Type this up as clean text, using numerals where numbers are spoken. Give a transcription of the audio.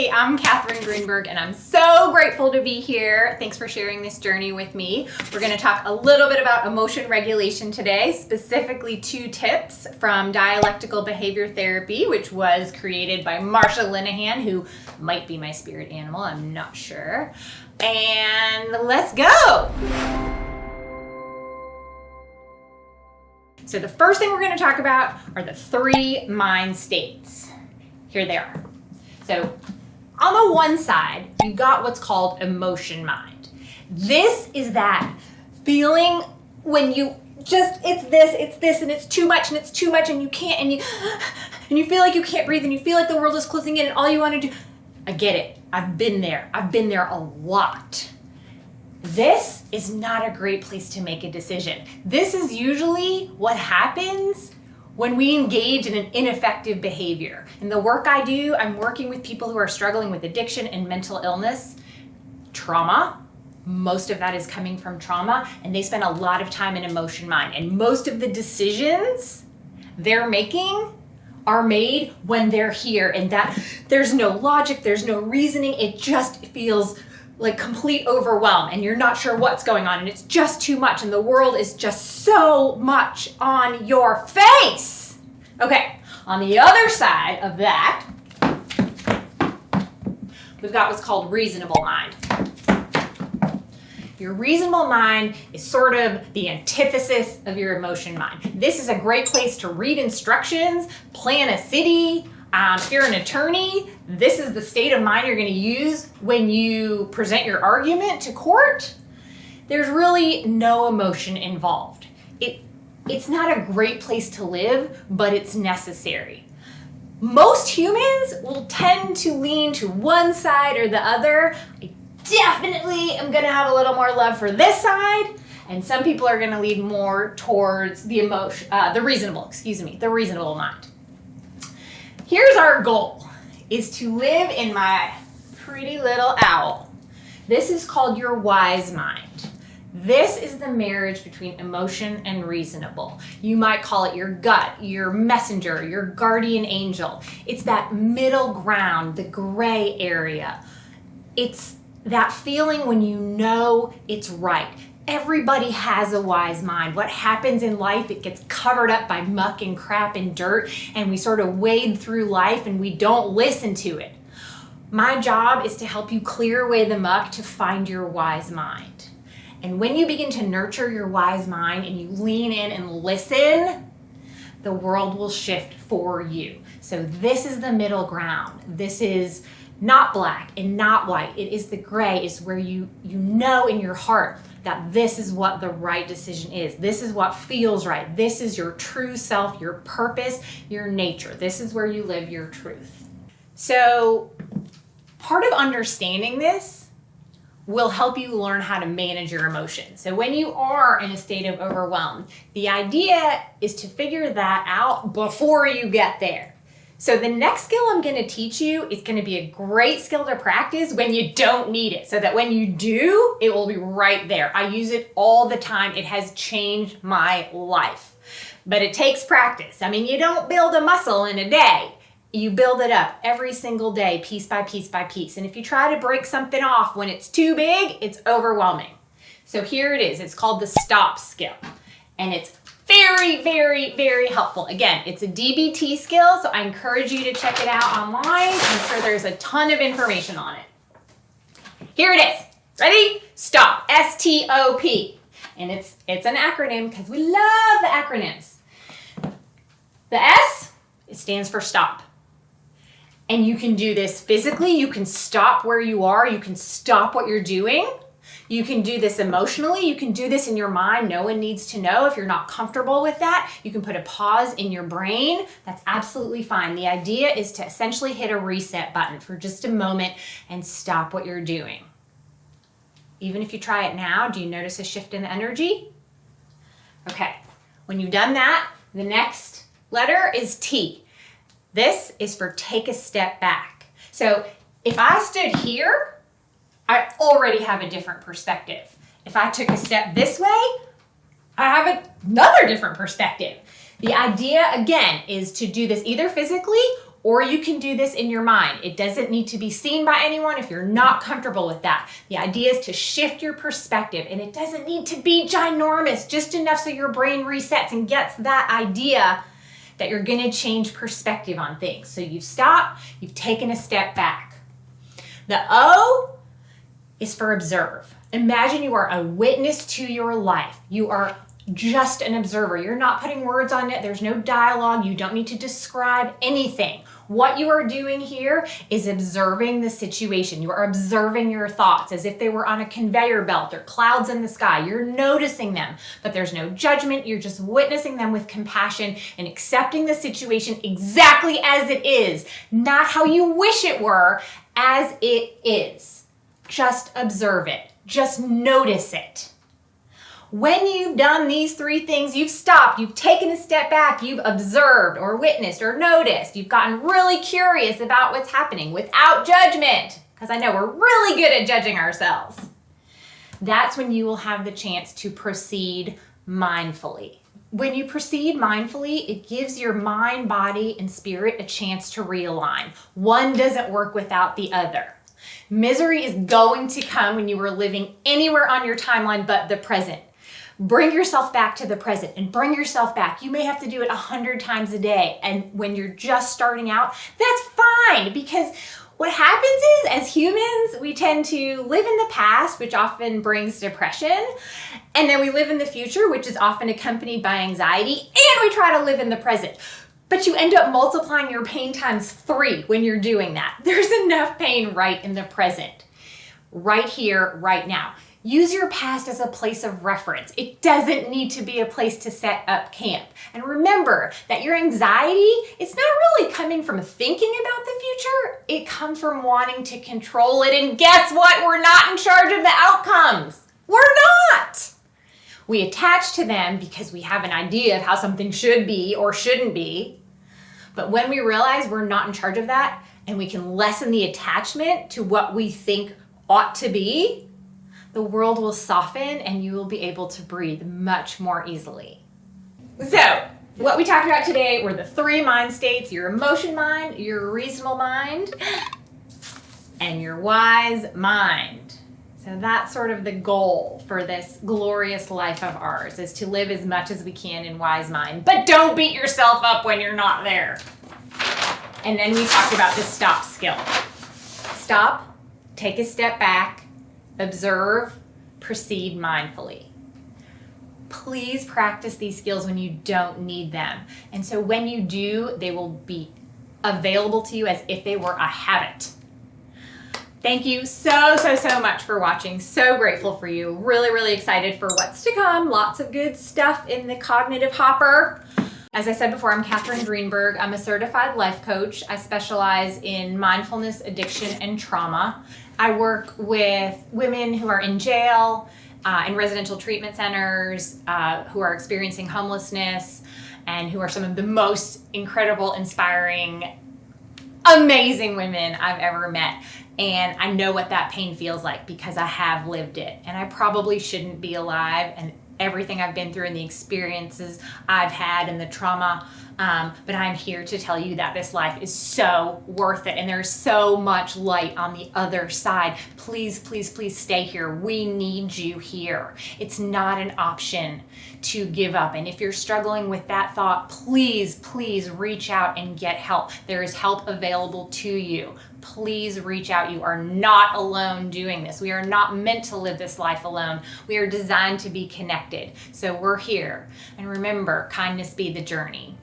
Hey, I'm Catherine Greenberg, and I'm so grateful to be here. Thanks for sharing this journey with me. We're going to talk a little bit about emotion regulation today, specifically 2 tips from Dialectical Behavior Therapy, which was created by Marsha Linehan, who might be my spirit animal, I'm not sure. And let's go! So the first thing we're going to talk about are the 3 mind states. Here they are. So on the one side, you've got what's called emotion mind. This is that feeling when you just, it's this, and it's too much, and you can't, and you feel like you can't breathe, and you feel like the world is closing in, and all you want to do, I get it. I've been there a lot. This is not a great place to make a decision. This is usually what happens when we engage in an ineffective behavior. In the work I do, I'm working with people who are struggling with addiction and mental illness, trauma. Most of that is coming from trauma, and they spend a lot of time in emotion mind. And most of the decisions they're making are made when they're here, and that there's no logic, there's no reasoning, it just feels like complete overwhelm, and you're not sure what's going on, and it's just too much, and the world is just so much on your face. Okay, on the other side of that, we've got what's called reasonable mind. Your reasonable mind is sort of the antithesis of your emotion mind. This is a great place to read instructions, plan a city. If you're an attorney, this is the state of mind you're going to use when you present your argument to court. There's really no emotion involved. It's not a great place to live, but it's necessary. Most humans will tend to lean to one side or the other. I definitely am going to have a little more love for this side, and some people are going to lean more towards the reasonable mind. Here's our goal, is to live in my pretty little owl. This is called your wise mind. This is the marriage between emotion and reasonable. You might call it your gut, your messenger, your guardian angel. It's that middle ground, the gray area. It's that feeling when you know it's right. Everybody has a wise mind. What happens in life, it gets covered up by muck and crap and dirt, and we sort of wade through life and we don't listen to it. My job is to help you clear away the muck to find your wise mind. And when you begin to nurture your wise mind and you lean in and listen, the world will shift for you. So this is the middle ground. This is not black and not white. It is the gray. It's where you know in your heart that this is what the right decision is. This is what feels right. This is your true self, your purpose, your nature. This is where you live your truth. So part of understanding this will help you learn how to manage your emotions. So when you are in a state of overwhelm, the idea is to figure that out before you get there. So the next skill I'm going to teach you is going to be a great skill to practice when you don't need it, so that when you do, it will be right there. I use it all the time. It has changed my life. But it takes practice. I mean, you don't build a muscle in a day. You build it up every single day, piece by piece by piece. And if you try to break something off when it's too big, it's overwhelming. So here it is. It's called the S.T.O.P skill. And it's very, very, very helpful. Again, it's a DBT skill, so I encourage you to check it out online. I'm sure there's a ton of information on it. Here it is. Ready? STOP. S.T.O.P. And it's an acronym because we love the acronyms. The S, it stands for stop. And you can do this physically. You can stop where you are. You can stop what you're doing. You can do this emotionally. You can do this in your mind. No one needs to know if you're not comfortable with that. You can put a pause in your brain. That's absolutely fine. The idea is to essentially hit a reset button for just a moment and stop what you're doing. Even if you try it now, do you notice a shift in energy? Okay, when you've done that, the next letter is T. This is for take a step back. So if I stood here, I already have a different perspective. If I took a step this way, I have another different perspective. The idea, again, is to do this either physically Or you can do this in your mind. It doesn't need to be seen by anyone if you're not comfortable with that. The idea is to shift your perspective, and it doesn't need to be ginormous, just enough so your brain resets and gets that idea that you're going to change perspective on things. So you've stopped, you've taken a step back. The O is for observe. Imagine you are a witness to your life. You are just an observer. You're not putting words on it. There's no dialogue. You don't need to describe anything. What you are doing here is observing the situation. You are observing your thoughts as if they were on a conveyor belt or clouds in the sky. You're noticing them, but there's no judgment. You're just witnessing them with compassion and accepting the situation exactly as it is, not how you wish it were, as it is. Just observe it. Just notice it. When you've done these three things, you've stopped, you've taken a step back, you've observed or witnessed or noticed, you've gotten really curious about what's happening without judgment, because I know we're really good at judging ourselves. That's when you will have the chance to proceed mindfully. When you proceed mindfully, it gives your mind, body, and spirit a chance to realign. One doesn't work without the other. Misery is going to come when you are living anywhere on your timeline but the present. Bring yourself back to the present and bring yourself back. You may have to do it 100 times a day. And when you're just starting out, that's fine, because what happens is, as humans, we tend to live in the past, which often brings depression. And then we live in the future, which is often accompanied by anxiety. And we try to live in the present. But you end up multiplying your pain times 3 when you're doing that. There's enough pain right in the present, right here, right now. Use your past as a place of reference. It doesn't need to be a place to set up camp. And remember that your anxiety, it's not really coming from thinking about the future. It comes from wanting to control it. And guess what? We're not in charge of the outcomes. We're not. We attach to them because we have an idea of how something should be or shouldn't be. But when we realize we're not in charge of that and we can lessen the attachment to what we think ought to be, the world will soften and you will be able to breathe much more easily. So, what we talked about today were the 3 mind states: your emotion mind, your reasonable mind, and your wise mind. So that's sort of the goal for this glorious life of ours, is to live as much as we can in wise mind. But don't beat yourself up when you're not there. And then we talked about the stop skill. Stop, take a step back, observe, proceed mindfully. Please practice these skills when you don't need them. And so when you do, they will be available to you as if they were a habit. Thank you so much for watching. So grateful for you. Really, really excited for what's to come. Lots of good stuff in the cognitive hopper. As I said before, I'm Catherine Greenberg. I'm a certified life coach. I specialize in mindfulness, addiction, and trauma. I work with women who are in jail, in residential treatment centers, who are experiencing homelessness, and who are some of the most incredible, inspiring, amazing women I've ever met. And I know what that pain feels like because I have lived it. And I probably shouldn't be alive, and everything I've been through and the experiences I've had and the trauma. But I'm here to tell you that this life is so worth it, and there's so much light on the other side. Please, please, please stay here. We need you here. It's not an option to give up. And if you're struggling with that thought, please, please reach out and get help. There is help available to you. Please reach out. You are not alone doing this. We are not meant to live this life alone. We are designed to be connected. So we're here. And remember, kindness be the journey.